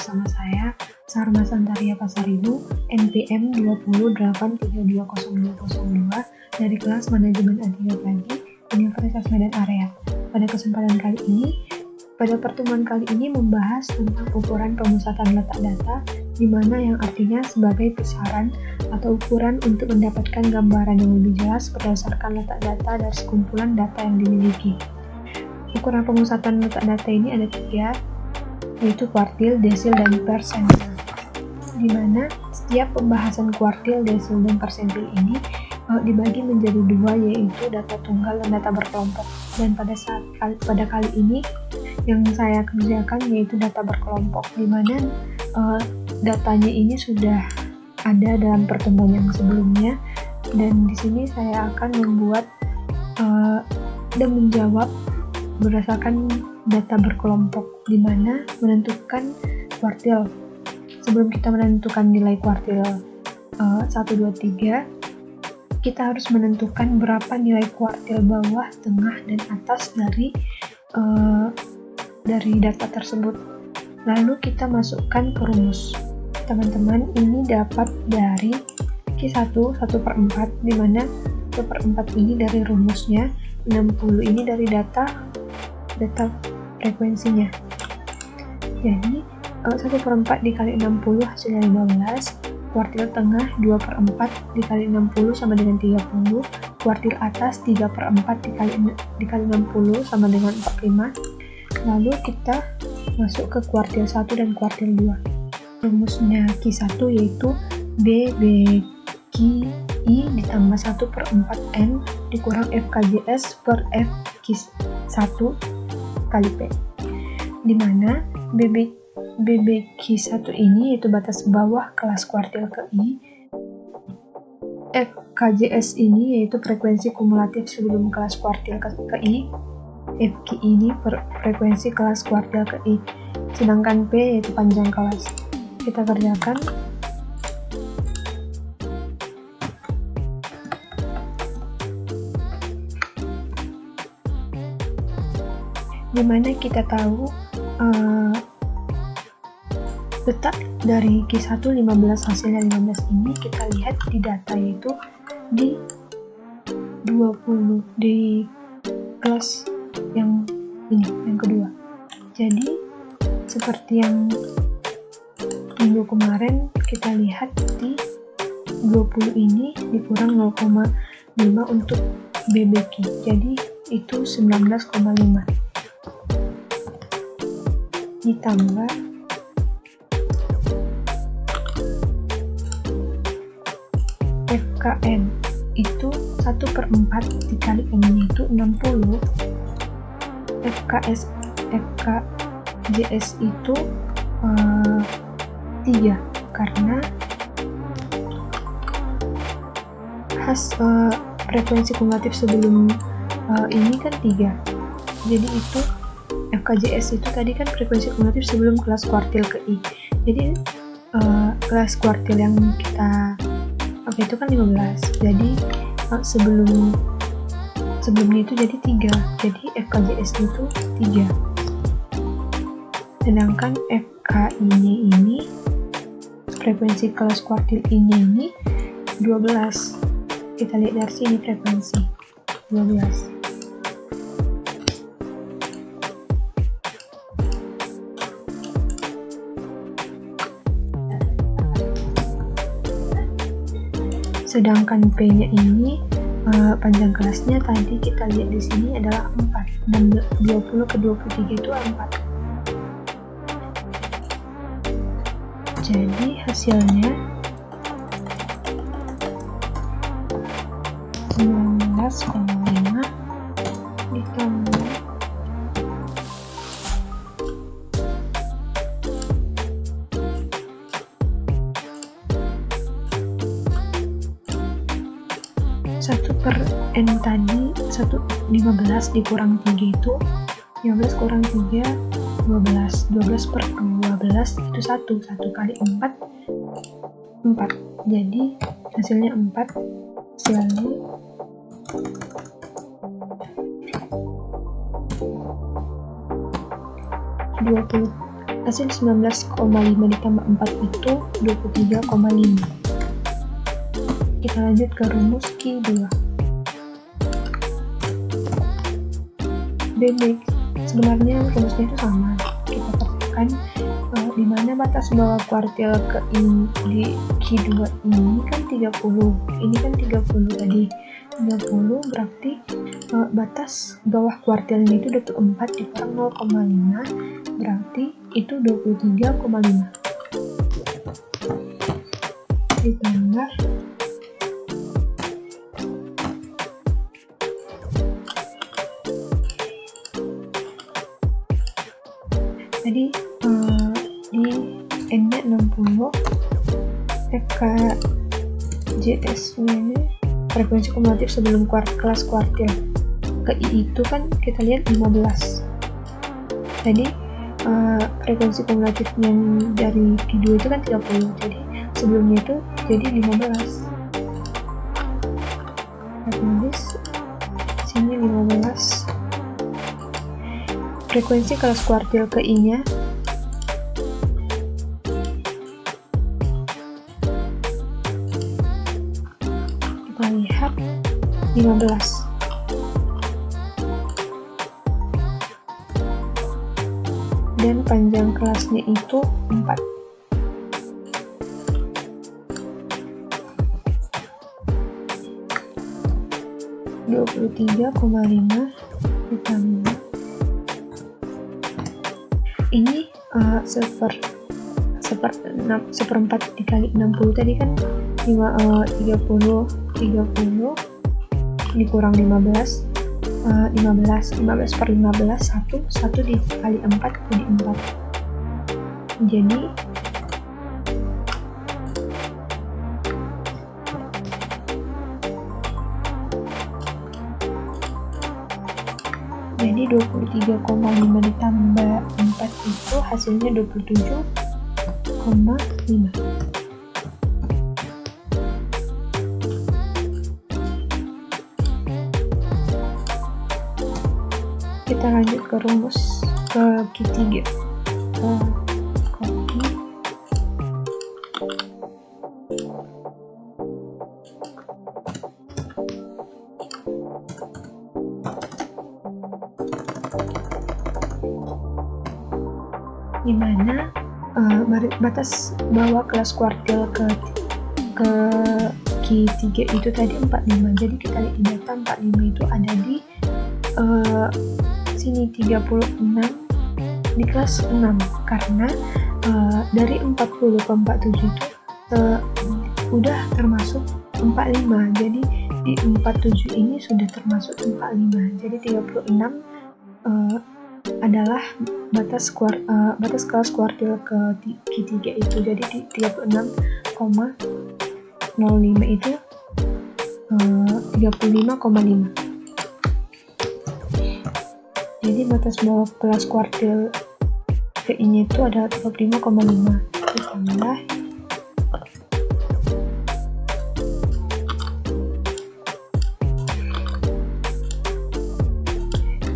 bersama saya, Sarma Santaria Pasaribu, NPM 208320202 dari kelas Manajemen A3 Pagi, Universitas Medan Area. Pada pertemuan kali ini membahas tentang ukuran pemusatan letak data, di mana yang artinya sebagai besaran atau ukuran untuk mendapatkan gambaran yang lebih jelas berdasarkan letak data dari sekumpulan data yang dimiliki. Ukuran pemusatan letak data ini ada 3, yaitu kuartil, desil, dan persentil. Di mana setiap pembahasan kuartil, desil, dan persentil ini dibagi menjadi 2, yaitu data tunggal dan data berkelompok. Dan pada kali ini yang saya kerjakan yaitu data berkelompok, di mana datanya ini sudah ada dalam pertemuan yang sebelumnya, dan di sini saya akan membuat dan menjawab berdasarkan data berkelompok, di mana menentukan kuartil. Sebelum kita menentukan nilai kuartil 1, 2, 3, kita harus menentukan berapa nilai kuartil bawah, tengah, dan atas dari data tersebut. Lalu kita masukkan ke rumus. Teman-teman, ini dapat dari Q1 1/4, di mana 1/4 ini dari rumusnya, 60 ini dari data frekuensinya. Jadi 1/4 dikali 60 hasilnya 15, kuartil tengah 2/4 dikali 60 sama dengan 30, kuartil atas 3/4 dikali 60 sama dengan 45. Lalu kita masuk ke kuartil 1 dan kuartil 2. Rumusnya Q1 yaitu BBQI ditambah 1/4N dikurang FKJS per FQ1 kali P, di mana BBQ1 ini yaitu batas bawah kelas kuartil ke I, FKJS ini yaitu frekuensi kumulatif sebelum kelas kuartil ke I, FQ ini frekuensi kelas kuartil ke I, sedangkan P yaitu panjang kelas. Kita kerjakan. Dimana kita tahu letak dari Q1 15 hasilnya 15 ini kita lihat di data, yaitu di 20 di kelas yang ini, yang kedua. Jadi seperti yang minggu kemarin kita lihat di 20 ini dikurang 0,5 untuk BBQ, jadi itu 19,5 ditambah FKN itu 1/4 dikali N nya itu 60, FKJS itu 3 karena frekuensi kumulatif sebelum ini kan 3, jadi itu FKJS itu tadi kan frekuensi kumulatif sebelum kelas kuartil ke I, jadi kelas kuartil yang kita itu kan 15, jadi sebelumnya itu jadi 3, jadi FKJS itu 3, sedangkan FKI-nya ini frekuensi kelas kuartil I-nya ini 12. Kita lihat dari sini frekuensi 12. Sedangkan P-nya ini panjang kelasnya tadi kita lihat di sini adalah 4, dan 20 ke 23 itu 4. Jadi hasilnya 19,5 ditambah 1/N tadi 15 dikurang 3 itu 15 kurang 3 12 12/12 itu 1 kali 4 jadi hasilnya 4, hasilnya 20 Hasil 19,5 ditambah 4 itu 23,5. Kita lanjut ke rumus Q2. BB sebenarnya rumusnya itu sama. Kita katakan di mana batas bawah kuartil ke ini di Q2 ini kan 30. Ini kan 30 tadi. 30 berarti batas bawah kuartilnya itu 24 dikurang 0,5 berarti itu 23,5 ditambah tadi di N-nya 60, FKJS-nya ini frekuensi kumulatif sebelum kelas kuartil ke I itu kan kita lihat 15. Jadi frekuensi kumulatif yang dari Q2 itu kan 30, jadi sebelumnya itu jadi 15. Otomatis sini 15. Frekuensi kelas kuartil ke I-nya kita lihat 15. Dan panjang kelasnya itu 4. (23,5) ditambah ini seperempat dikali 60 tadi kan 30 dikurang 15 per 15 1 dikali 4 jadi 4 jadi 23,5 ditambah 4 itu hasilnya 27,5. Kita lanjut ke rumus ke Q3. Copy. Dimana batas bawah kelas kuartil ke Q3 itu tadi 45. Jadi kita lihat di data 45 itu ada di sini 36 di kelas 6 karena dari 40 ke 47 itu udah termasuk 45. Jadi di 47 ini sudah termasuk 45. Jadi 36 adalah batas kelas kuartil ke Q3 itu. Jadi di 36,05 itu 35,5. Jadi batas bawah kelas kuartil ke ini itu adalah 35,5 ditambah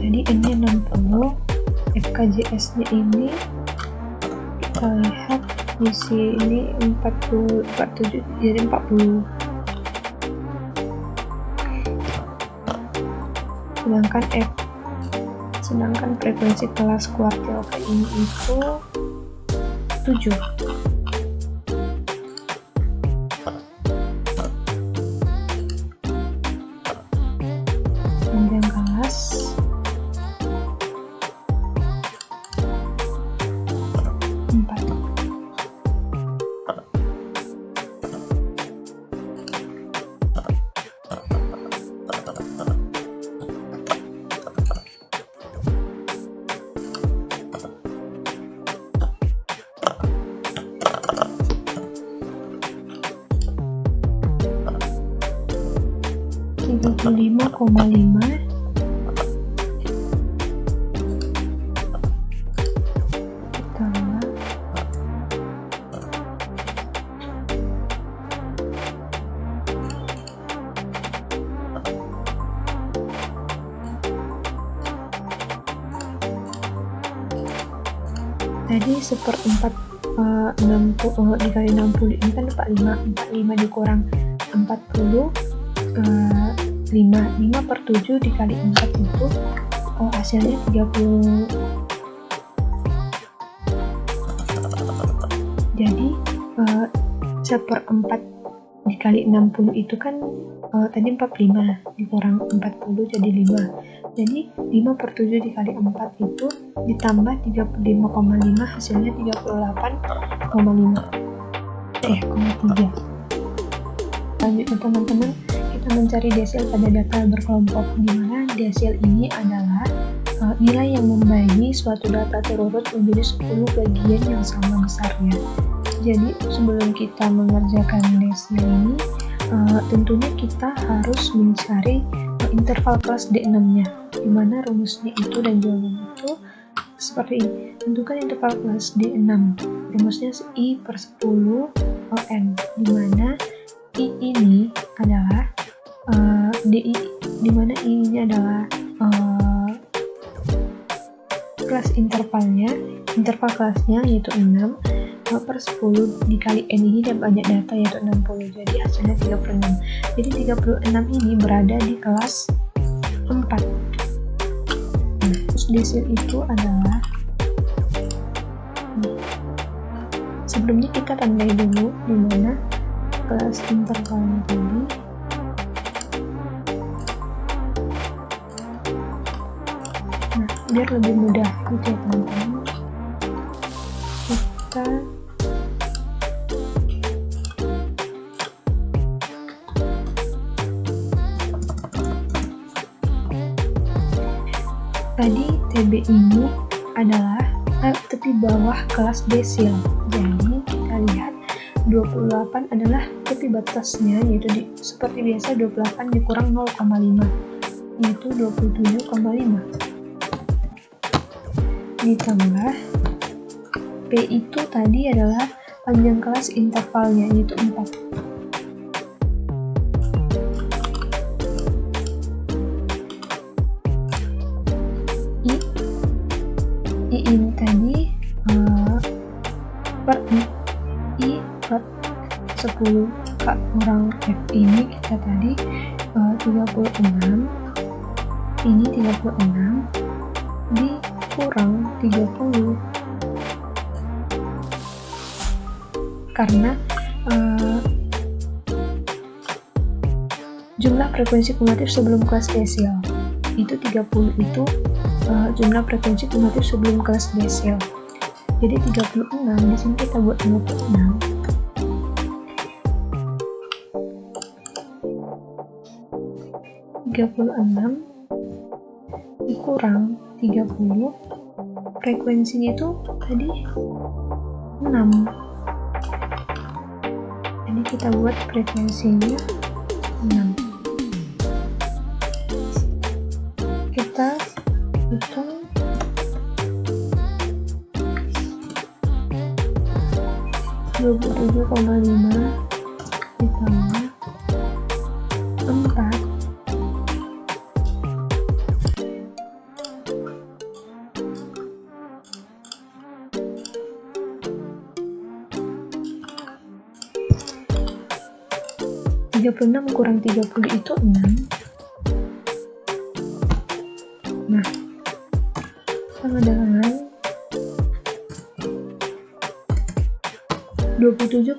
jadi N-nya 60, FKJS-nya ini kita lihat di sini 47 jadi 40. Sedangkan frekuensi kelas kuartil ke ini itu 7. Panjang kelas 4. (35,5) ditambah Jadi 1/4 60 dikali 60 ini kan 45 dikurang 40 5 per 7 dikali 4 itu hasilnya 30. Jadi 1/4 dikali 60 itu kan tadi 45 dikurang 40 jadi 5. Jadi 5 per 7 dikali 4 itu ditambah 35,5 hasilnya 38,5 3. Selanjutnya teman-teman, kita mencari desil pada data berkelompok, di mana desil ini adalah nilai yang membagi suatu data terurut menjadi 10 bagian yang sama besarnya. Jadi sebelum kita mengerjakan desil ini, tentunya kita harus mencari interval kelas D6-nya, di mana rumusnya itu dan jawabannya itu seperti ini. Tentukan interval kelas D6. Rumusnya I per 10 N, di mana I ini adalah DI, di mana I ini adalah kelas intervalnya, interval kelasnya yaitu 6 per 10 dikali N ini dan banyak data yaitu 60, jadi hasilnya 36. Jadi 36 ini berada di kelas 4. Terus desil itu adalah sebelumnya kita tandai dulu di mana kelas intervalnya tadi. Nah, biar lebih mudah gitu ya teman-teman, kita tadi TB ini adalah tepi bawah kelas desil. Jadi kita lihat 28 adalah tepi batasnya, yaitu seperti biasa 28 dikurang 0,5 yaitu 27,5 ditambah P itu tadi adalah panjang kelas intervalnya yaitu 4. I ini tadi per I per 10 kurang F ini kita tadi 36, ini 36 dikurang 30 karena jumlah frekuensi kumulatif sebelum kelas desil itu 30 itu jumlah frekuensi kumulatif sebelum kelas desil. Jadi 36 di sini kita buat 56 dikurang 30, frekuensinya itu tadi 6. Jadi kita buat frekuensinya 6. Kita hitung 27,5 ditambah 4 36 kurang 30 itu 6. Nah, sama dengan 27,5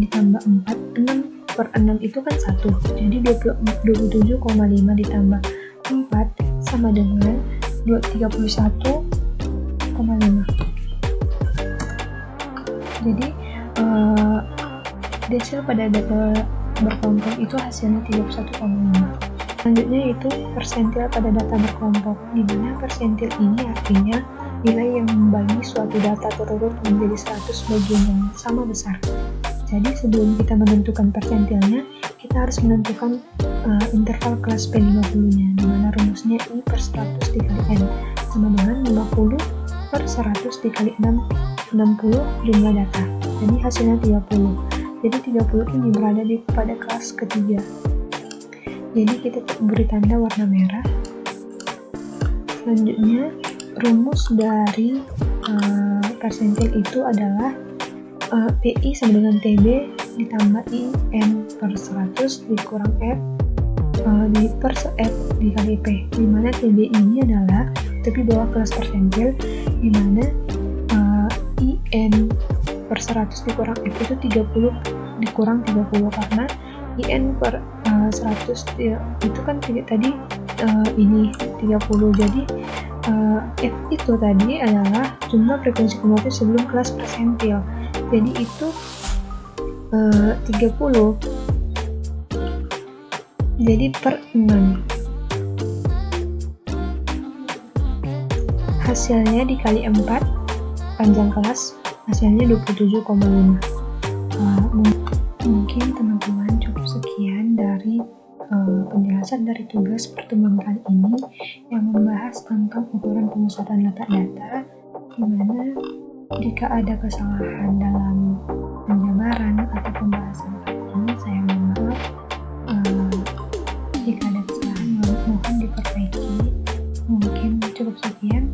ditambah 4, 6 per 6 itu kan 1, jadi 27,5 ditambah 4 sama dengan 31,5. Jadi desil pada data berkelompok itu hasilnya 31,5. Selanjutnya yaitu persentil pada data berkelompok, di mana persentil ini artinya nilai yang membagi suatu data terurut menjadi 100 bagian yang sama besar. Jadi sebelum kita menentukan persentilnya, kita harus menentukan interval kelas P50-nya, di mana rumusnya I per 100 dikali N sama dengan 50 per 100 dikali 60 jumlah data. Jadi hasilnya 30. Jadi 30 ini berada pada kelas ketiga. Jadi kita beri tanda warna merah. Selanjutnya rumus dari persentil itu adalah PI sama dengan TB ditambah IN per 100 dikurang F per F dikali P, dimana TB ini adalah tepi bawah kelas persentil, dimana IN per 100 dikurang F itu 30 dikurang 30, karena IN per 100 itu kan tadi ini 30, jadi F itu tadi adalah jumlah frekuensi kumulatif sebelum kelas persentil, jadi itu 30, jadi per 6. Hasilnya dikali 4 panjang kelas, hasilnya 27,5. Mungkin teman-teman cukup sekian dari penjelasan dari tugas pertemuan kali ini yang membahas tentang ukuran pemusatan letak data, di mana jika ada kesalahan dalam penjabaran atau pembahasan kali ini, saya mohon maaf. Jika ada kesalahan mohon diperbaiki. Mungkin cukup sekian.